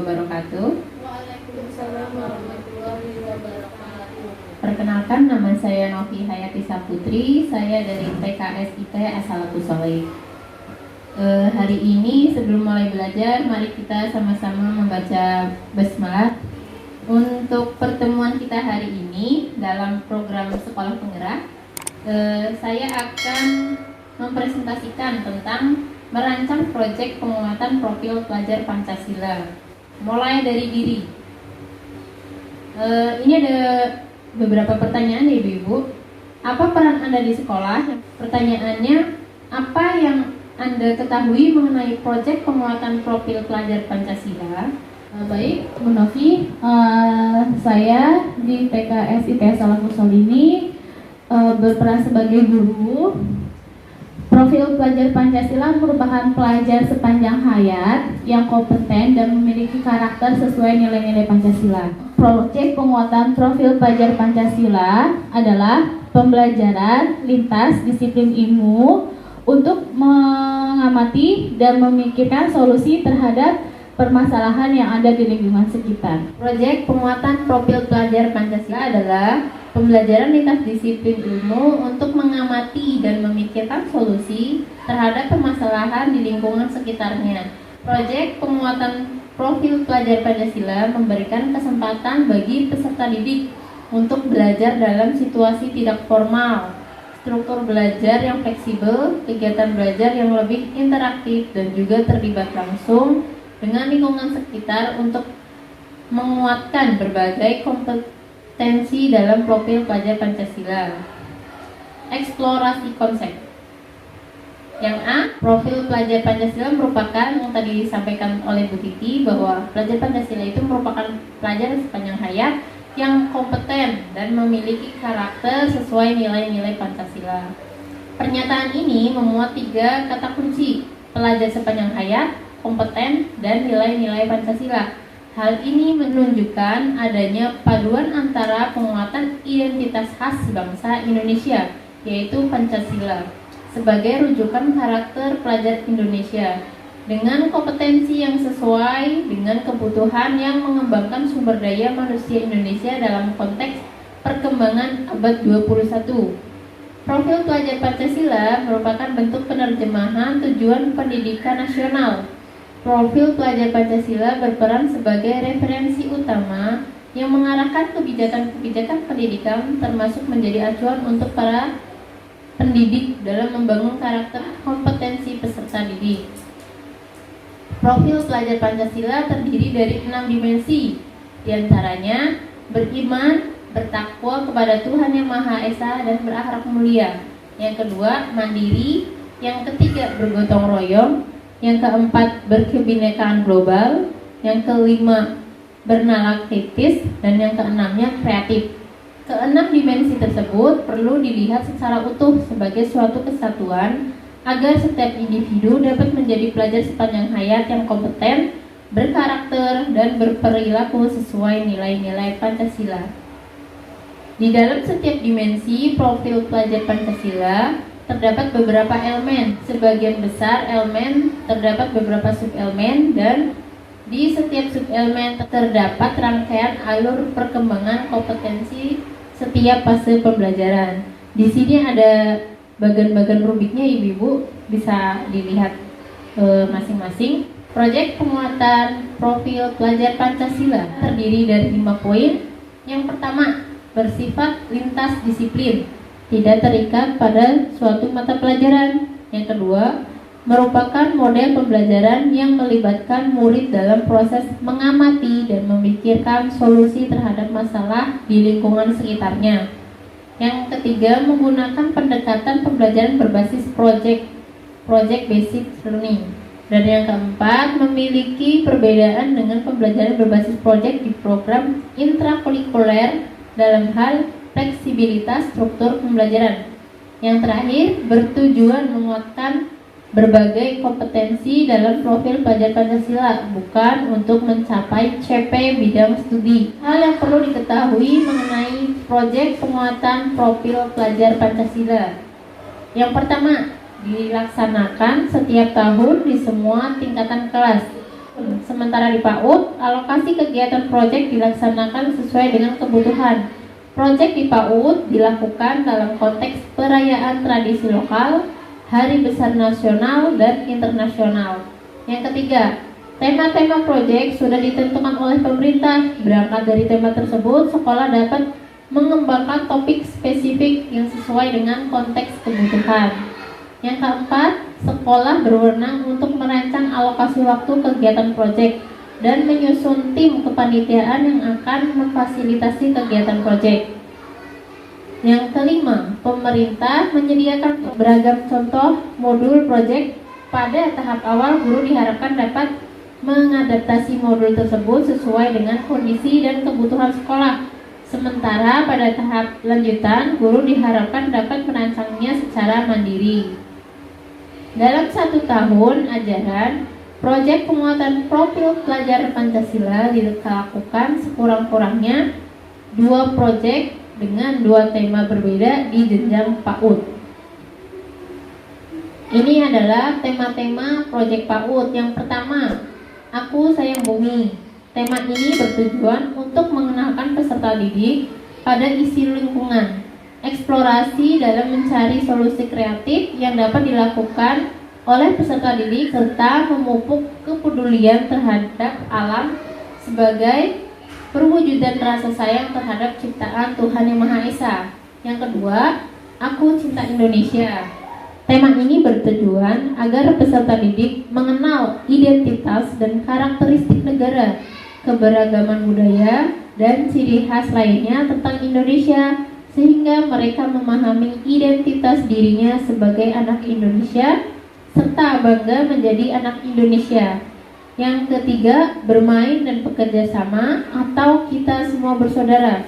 wabarakatuh. Waalaikumsalam warahmatullahi wabarakatuh. Perkenalkan, nama saya Novi Hayati Saputri. Saya dari PKS IP As-Salafus Sholeh. Hari ini sebelum mulai belajar, mari kita sama-sama membaca basmalah. Untuk pertemuan kita hari ini dalam program Sekolah Penggerak, saya akan mempresentasikan tentang merancang proyek penguatan profil pelajar Pancasila mulai dari diri. Ini ada beberapa pertanyaan ya Ibu-Ibu. Apa peran Anda di sekolah? Pertanyaannya, apa yang Anda ketahui mengenai proyek penguatan profil pelajar Pancasila? Baik, Bu Novi, saya di PKS IPS Salafus Sholeh ini berperan sebagai guru. Profil pelajar Pancasila merupakan pelajar sepanjang hayat yang kompeten dan memiliki karakter sesuai nilai-nilai Pancasila. Proyek penguatan profil pelajar Pancasila adalah pembelajaran lintas disiplin ilmu untuk mengamati dan memikirkan solusi terhadap permasalahan yang ada di lingkungan sekitar. Proyek penguatan profil pelajar Pancasila adalah pembelajaran lintas disiplin ilmu untuk mengamati dan memikirkan solusi terhadap permasalahan di lingkungan sekitarnya. Proyek penguatan profil pelajar Pancasila memberikan kesempatan bagi peserta didik untuk belajar dalam situasi tidak formal, struktur belajar yang fleksibel, kegiatan belajar yang lebih interaktif, dan juga terlibat langsung dengan lingkungan sekitar untuk menguatkan berbagai kompetensi dalam profil pelajar Pancasila. Eksplorasi konsep. Yang A, profil pelajar Pancasila merupakan yang tadi disampaikan oleh Bu Titi, bahwa pelajar Pancasila itu merupakan pelajar sepanjang hayat yang kompeten dan memiliki karakter sesuai nilai-nilai Pancasila. Pernyataan ini memuat 3 kata kunci: pelajar sepanjang hayat, kompeten, dan nilai-nilai Pancasila. Hal ini menunjukkan adanya paduan antara penguatan identitas khas bangsa Indonesia, yaitu Pancasila, sebagai rujukan karakter pelajar Indonesia, dengan kompetensi yang sesuai dengan kebutuhan yang mengembangkan sumber daya manusia Indonesia dalam konteks perkembangan abad 21. Profil pelajar Pancasila merupakan bentuk penerjemahan tujuan pendidikan nasional. Profil pelajar Pancasila berperan sebagai referensi utama yang mengarahkan kebijakan-kebijakan pendidikan, termasuk menjadi acuan untuk para pendidik dalam membangun karakter kompetensi peserta didik. Profil pelajar Pancasila terdiri dari 6 dimensi, diantaranya beriman, bertakwa kepada Tuhan Yang Maha Esa, dan berakhlak mulia. Yang kedua, mandiri. Yang ketiga, bergotong royong. Yang keempat, berkebinekaan global. Yang kelima, bernalar kritis. Dan yang keenamnya, kreatif. Keenam dimensi tersebut perlu dilihat secara utuh sebagai suatu kesatuan agar setiap individu dapat menjadi pelajar sepanjang hayat yang kompeten, berkarakter, dan berperilaku sesuai nilai-nilai Pancasila. Di dalam setiap dimensi profil pelajar Pancasila terdapat beberapa elemen. Sebagian besar elemen terdapat beberapa subelemen, dan di setiap subelemen terdapat rangkaian alur perkembangan kompetensi setiap fase pembelajaran. Di sini ada bagian-bagian rubiknya, Ibu-ibu bisa dilihat masing-masing. Proyek penguatan profil pelajar Pancasila terdiri dari 5 poin. Yang pertama, bersifat lintas disiplin, tidak terikat pada suatu mata pelajaran. Yang kedua, merupakan model pembelajaran yang melibatkan murid dalam proses mengamati dan memikirkan solusi terhadap masalah di lingkungan sekitarnya. Yang ketiga, menggunakan pendekatan pembelajaran berbasis project based learning. Dan yang keempat, memiliki perbedaan dengan pembelajaran berbasis project di program intrakurikuler dalam hal fleksibilitas struktur pembelajaran. Yang terakhir, bertujuan menguatkan berbagai kompetensi dalam profil pelajar Pancasila, bukan untuk mencapai CP bidang studi. Hal yang perlu diketahui mengenai proyek penguatan profil pelajar Pancasila. Yang pertama, dilaksanakan setiap tahun di semua tingkatan kelas. Sementara di PAUD, alokasi kegiatan proyek dilaksanakan sesuai dengan kebutuhan. Proyek di PAUD dilakukan dalam konteks perayaan tradisi lokal, hari besar nasional dan internasional. Yang ketiga, tema-tema proyek sudah ditentukan oleh pemerintah. Berangkat dari tema tersebut, sekolah dapat mengembangkan topik spesifik yang sesuai dengan konteks kebutuhan. Yang keempat, sekolah berwenang untuk merancang alokasi waktu kegiatan proyek dan menyusun tim kepanitiaan yang akan memfasilitasi kegiatan proyek. Yang kelima, pemerintah menyediakan beragam contoh modul proyek. Pada tahap awal, guru diharapkan dapat mengadaptasi modul tersebut sesuai dengan kondisi dan kebutuhan sekolah. Sementara pada tahap lanjutan, guru diharapkan dapat merancangnya secara mandiri. Dalam 1 tahun ajaran, proyek penguatan profil pelajar Pancasila dilakukan sekurang-kurangnya 2 proyek dengan 2 tema berbeda di jenjang PAUD. Ini adalah tema-tema proyek PAUD. Yang pertama, Aku Sayang Bumi. Tema ini bertujuan untuk mengenalkan peserta didik pada isi lingkungan, eksplorasi dalam mencari solusi kreatif yang dapat dilakukan oleh peserta didik, serta memupuk kepedulian terhadap alam sebagai perwujudan rasa sayang terhadap ciptaan Tuhan Yang Maha Esa. Yang kedua, Aku Cinta Indonesia. Tema ini bertujuan agar peserta didik mengenal identitas dan karakteristik negara, keberagaman budaya, dan ciri khas lainnya tentang Indonesia, sehingga mereka memahami identitas dirinya sebagai anak Indonesia, serta bangga menjadi anak Indonesia. Yang ketiga, bermain dan bekerja sama atau kita semua bersaudara.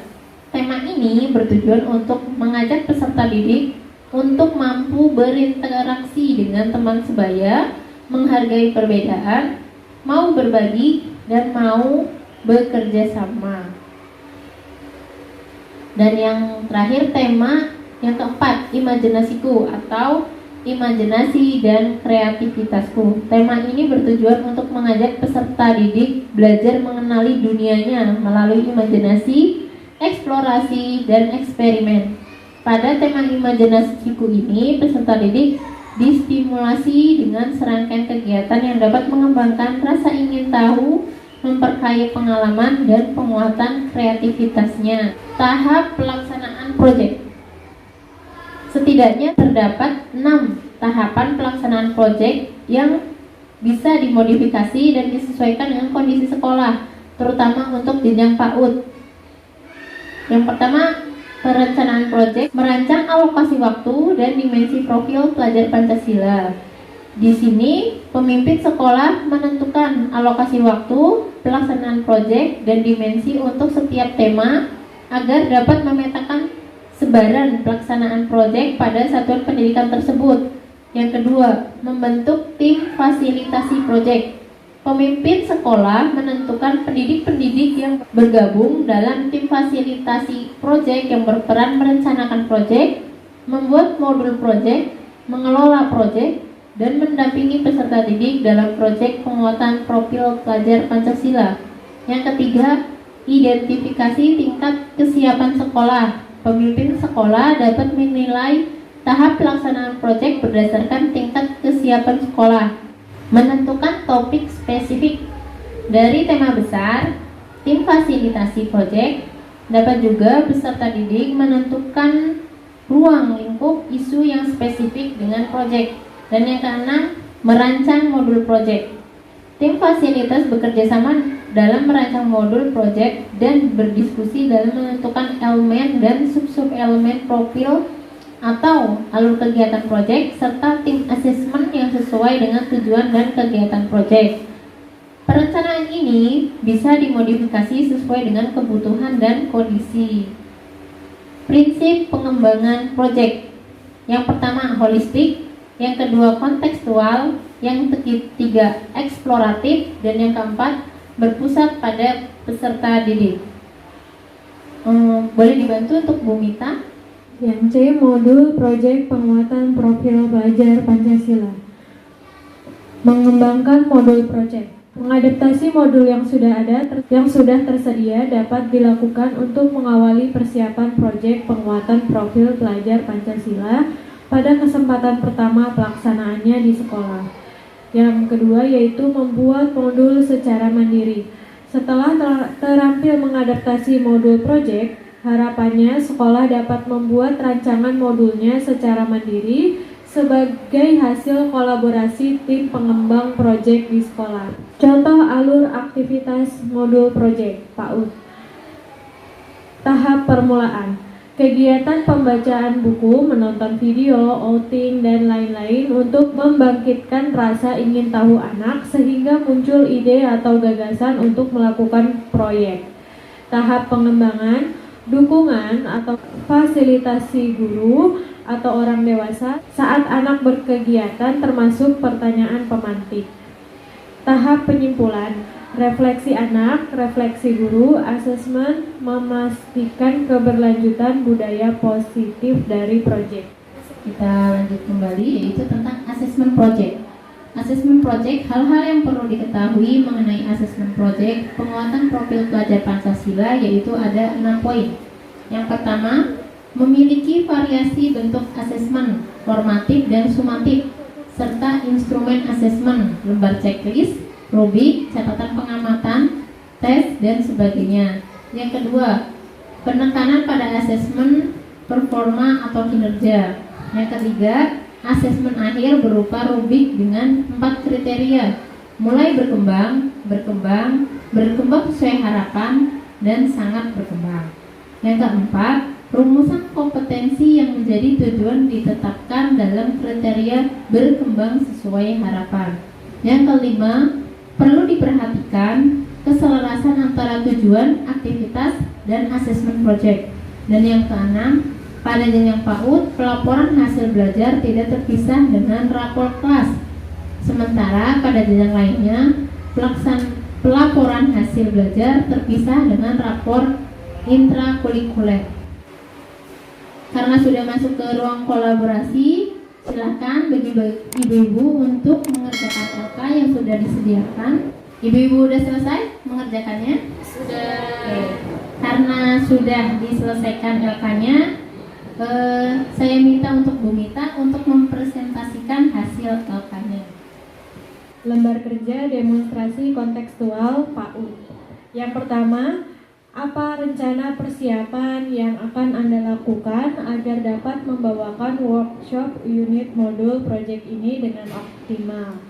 Tema ini bertujuan untuk mengajak peserta didik untuk mampu berinteraksi dengan teman sebaya, menghargai perbedaan, mau berbagi, dan mau bekerja sama. Dan yang terakhir, tema yang keempat, imajinasiku atau imajinasi dan kreativitasku. Tema ini bertujuan untuk mengajak peserta didik belajar mengenali dunianya melalui imajinasi, eksplorasi, dan eksperimen. Pada tema imajinasiku ini, peserta didik distimulasi dengan serangkaian kegiatan yang dapat mengembangkan rasa ingin tahu, memperkaya pengalaman, dan penguatan kreativitasnya. Tahap pelaksanaan proyek. Setidaknya terdapat 6 tahapan pelaksanaan proyek yang bisa dimodifikasi dan disesuaikan dengan kondisi sekolah, terutama untuk jenjang PAUD. Yang pertama, perencanaan proyek, merancang alokasi waktu dan dimensi profil pelajar Pancasila. Di sini, pemimpin sekolah menentukan alokasi waktu, pelaksanaan proyek, dan dimensi untuk setiap tema agar dapat memetakan sebaran pelaksanaan proyek pada satuan pendidikan tersebut. Yang kedua, membentuk tim fasilitasi proyek. Pemimpin sekolah menentukan pendidik-pendidik yang bergabung dalam tim fasilitasi proyek yang berperan merencanakan proyek, membuat modul proyek, mengelola proyek, dan mendampingi peserta didik dalam proyek penguatan profil pelajar Pancasila. Yang ketiga, identifikasi tingkat kesiapan sekolah. Pemimpin sekolah dapat menilai tahap pelaksanaan proyek berdasarkan tingkat kesiapan sekolah. Menentukan topik spesifik dari tema besar, tim fasilitasi proyek dapat juga peserta didik menentukan ruang lingkup isu yang spesifik dengan proyek. Dan yang keenam, merancang modul proyek. Tim fasilitas bekerja sama dalam merancang modul proyek dan berdiskusi dalam menentukan elemen dan sub-sub elemen profil atau alur kegiatan proyek, serta tim asesmen yang sesuai dengan tujuan dan kegiatan proyek. Perencanaan ini bisa dimodifikasi sesuai dengan kebutuhan dan kondisi. Prinsip pengembangan proyek. Yang pertama, holistik. Yang kedua, kontekstual. Yang ketiga, eksploratif. Dan yang keempat, berpusat pada peserta didik. Boleh dibantu untuk Bu Mita? Yang C, modul proyek penguatan profil pelajar Pancasila. Mengembangkan modul proyek. Mengadaptasi modul yang sudah tersedia dapat dilakukan untuk mengawali persiapan proyek penguatan profil pelajar Pancasila pada kesempatan pertama pelaksanaannya di sekolah. Yang kedua yaitu membuat modul secara mandiri. Setelah terampil mengadaptasi modul proyek, harapannya sekolah dapat membuat rancangan modulnya secara mandiri sebagai hasil kolaborasi tim pengembang proyek di sekolah. Contoh alur aktivitas modul proyek PAUD. Tahap permulaan. Kegiatan pembacaan buku, menonton video, outing, dan lain-lain untuk membangkitkan rasa ingin tahu anak sehingga muncul ide atau gagasan untuk melakukan proyek. Tahap pengembangan, dukungan atau fasilitasi guru atau orang dewasa saat anak berkegiatan termasuk pertanyaan pemantik. Tahap penyimpulan, refleksi anak, refleksi guru, asesmen, memastikan keberlanjutan budaya positif dari proyek. Kita lanjut kembali yaitu tentang asesmen project. Asesmen project, hal-hal yang perlu diketahui mengenai asesmen project penguatan profil pelajar Pancasila yaitu ada 6 poin. Yang pertama, memiliki variasi bentuk asesmen, formatif dan sumatif, serta instrumen asesmen, lembar checklist, rubrik, catatan pengamatan, tes, dan sebagainya. Yang kedua, penekanan pada asesmen performa atau kinerja. Yang ketiga, asesmen akhir berupa rubrik dengan 4 kriteria, mulai berkembang sesuai harapan, dan sangat berkembang. Yang keempat, rumusan kompetensi yang menjadi tujuan ditetapkan dalam kriteria berkembang sesuai harapan. Yang kelima, perlu diperhatikan keselarasan antara tujuan, aktivitas, dan asesmen project. Dan yang keenam, pada jenjang PAUD, pelaporan hasil belajar tidak terpisah dengan rapor kelas. Sementara pada jenjang lainnya, pelaporan hasil belajar terpisah dengan rapor intrakurikuler. Karena sudah masuk ke ruang kolaborasi, silakan bagi ibu-ibu untuk mengerjakan LK yang sudah disediakan. Ibu-ibu sudah selesai mengerjakannya? Sudah. Oke. Karena sudah diselesaikan LK-nya, saya minta untuk Bu Mita untuk mempresentasikan hasil LK-nya. Lembar kerja demonstrasi kontekstual PAUD. Yang pertama, apa rencana persiapan yang akan Anda lakukan agar dapat membawakan workshop unit modul proyek ini dengan optimal?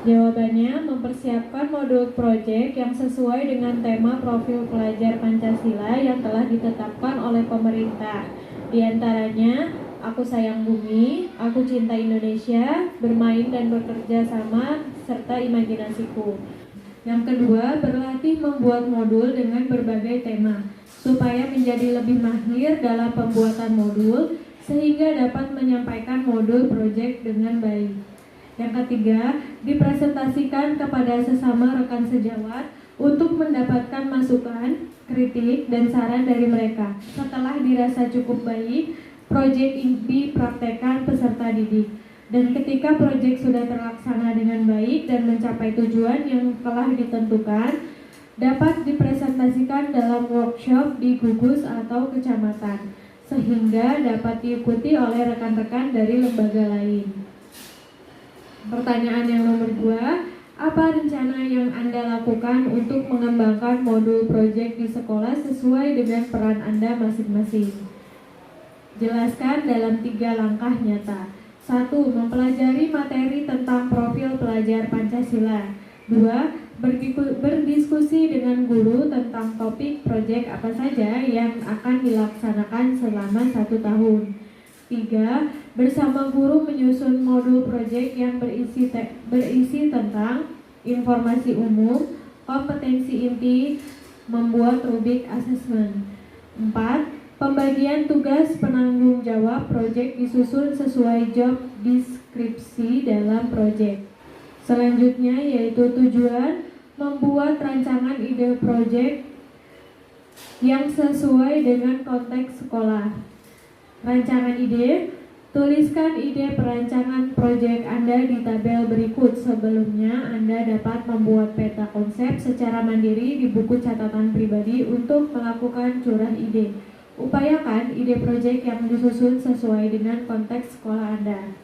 Jawabannya, mempersiapkan modul proyek yang sesuai dengan tema profil pelajar Pancasila yang telah ditetapkan oleh pemerintah. Di antaranya, aku sayang bumi, aku cinta Indonesia, bermain dan bekerja sama, serta imajinasiku. Yang kedua, berlatih membuat modul dengan berbagai tema, supaya menjadi lebih mahir dalam pembuatan modul, sehingga dapat menyampaikan modul proyek dengan baik. Yang ketiga, dipresentasikan kepada sesama rekan sejawat untuk mendapatkan masukan, kritik, dan saran dari mereka. Setelah dirasa cukup baik, proyek dipraktekkan peserta didik. Dan ketika proyek sudah terlaksana dengan baik dan mencapai tujuan yang telah ditentukan, dapat dipresentasikan dalam workshop di gugus atau kecamatan, sehingga dapat diikuti oleh rekan-rekan dari lembaga lain. Pertanyaan yang nomor 2, apa rencana yang Anda lakukan untuk mengembangkan modul proyek di sekolah sesuai dengan peran Anda masing-masing? Jelaskan dalam 3 langkah nyata. 1. Mempelajari materi tentang profil pelajar Pancasila. 2. Berdiskusi dengan guru tentang topik proyek apa saja yang akan dilaksanakan selama 1 tahun. 3. Bersama guru menyusun modul proyek yang berisi tentang informasi umum, kompetensi inti, membuat rubrik asesmen. 4. Pembagian tugas penanggung jawab proyek disusun sesuai job deskripsi dalam proyek. Selanjutnya yaitu tujuan, membuat rancangan ide proyek yang sesuai dengan konteks sekolah. Rancangan ide, Tuliskan ide perancangan proyek Anda di tabel berikut. Sebelumnya, Anda dapat membuat peta konsep secara mandiri di buku catatan pribadi untuk melakukan curah ide. Upayakan ide proyek yang disusun sesuai dengan konteks sekolah Anda.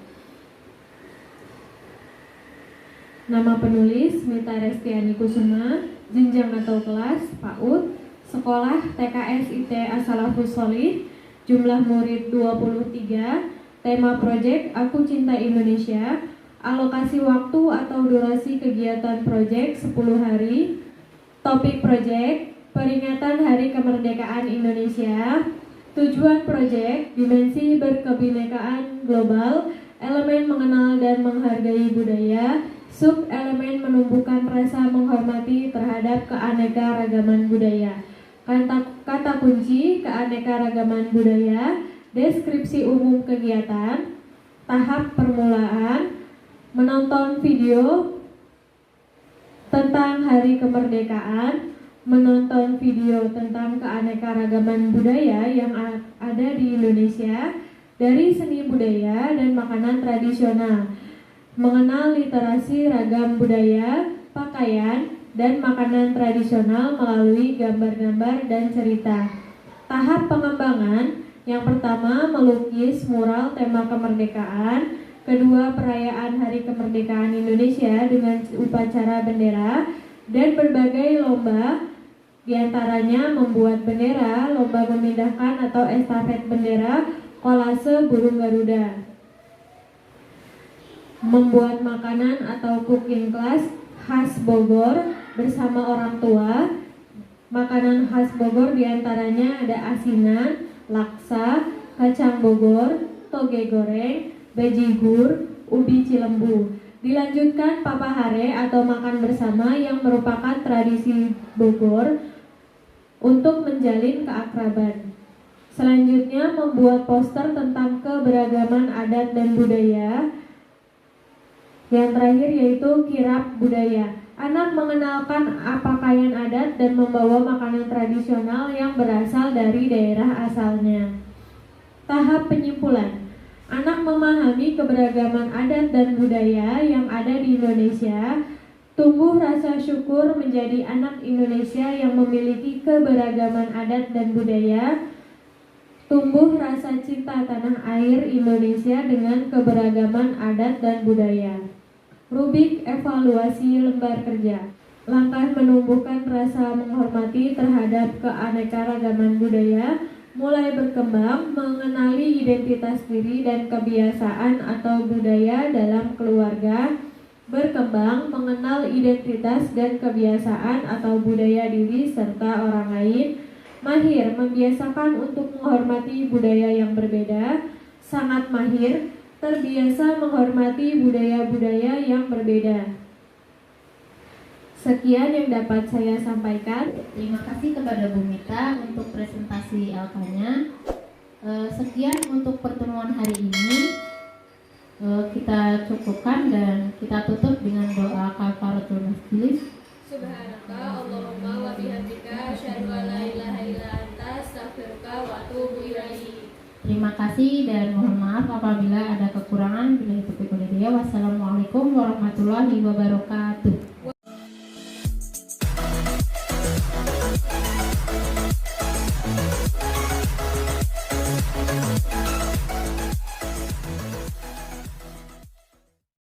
Nama penulis Mita Restiani Kusuma, jenjang atau kelas PAUD, sekolah TKS IT As-Salafus Sholih, jumlah murid 23, tema proyek Aku Cinta Indonesia, alokasi waktu atau durasi kegiatan proyek 10 hari, topik proyek peringatan Hari Kemerdekaan Indonesia, tujuan proyek dimensi berkebinekaan global, elemen mengenal dan menghargai budaya, sub elemen menumbuhkan rasa menghormati terhadap keanekaragaman budaya. Kata kunci keanekaragaman budaya, deskripsi umum kegiatan, tahap permulaan, menonton video tentang Hari Kemerdekaan, menonton video tentang keanekaragaman budaya yang ada di Indonesia dari seni budaya dan makanan tradisional, mengenal literasi ragam budaya, pakaian, dan makanan tradisional melalui gambar-gambar dan cerita. Tahap pengembangan, yang pertama melukis mural tema kemerdekaan, kedua perayaan Hari Kemerdekaan Indonesia dengan upacara bendera, dan berbagai lomba, diantaranya membuat bendera, lomba memindahkan atau estafet bendera, kolase burung Garuda. Membuat makanan atau cooking class khas Bogor bersama orang tua. Makanan khas Bogor diantaranya ada asinan, laksa, kacang Bogor, toge goreng, bajigur, ubi cilembu. Dilanjutkan papahare atau makan bersama yang merupakan tradisi Bogor untuk menjalin keakraban. Selanjutnya membuat poster tentang keberagaman adat dan budaya. Yang terakhir yaitu kirab budaya. Anak mengenalkan pakaian adat dan membawa makanan tradisional yang berasal dari daerah asalnya. Tahap penyimpulan. Anak memahami keberagaman adat dan budaya yang ada di Indonesia. Tumbuh rasa syukur menjadi anak Indonesia yang memiliki keberagaman adat dan budaya. Tumbuh rasa cinta tanah air Indonesia dengan keberagaman adat dan budaya. Rubrik evaluasi lembar kerja. Langkah menumbuhkan rasa menghormati terhadap keanekaragaman budaya, mulai berkembang, mengenali identitas diri dan kebiasaan atau budaya dalam keluarga, berkembang, mengenal identitas dan kebiasaan atau budaya diri serta orang lain, mahir, membiasakan untuk menghormati budaya yang berbeda, sangat mahir, terbiasa menghormati budaya-budaya yang berbeda. Sekian yang dapat saya sampaikan. Terima kasih kepada Bu Mita untuk presentasi LK-nya. Sekian untuk pertemuan hari ini. Kita cukupkan dan kita tutup dengan doa kafaratul majelis. Subhanaka Allahumma wa bihamdika asyhadu an la ilaha illa anta astaghfiruka wa atubu ilaik. Terima kasih dan mohon maaf apabila ada kekurangan. Bila itu Wassalamualaikum warahmatullahi wabarakatuh.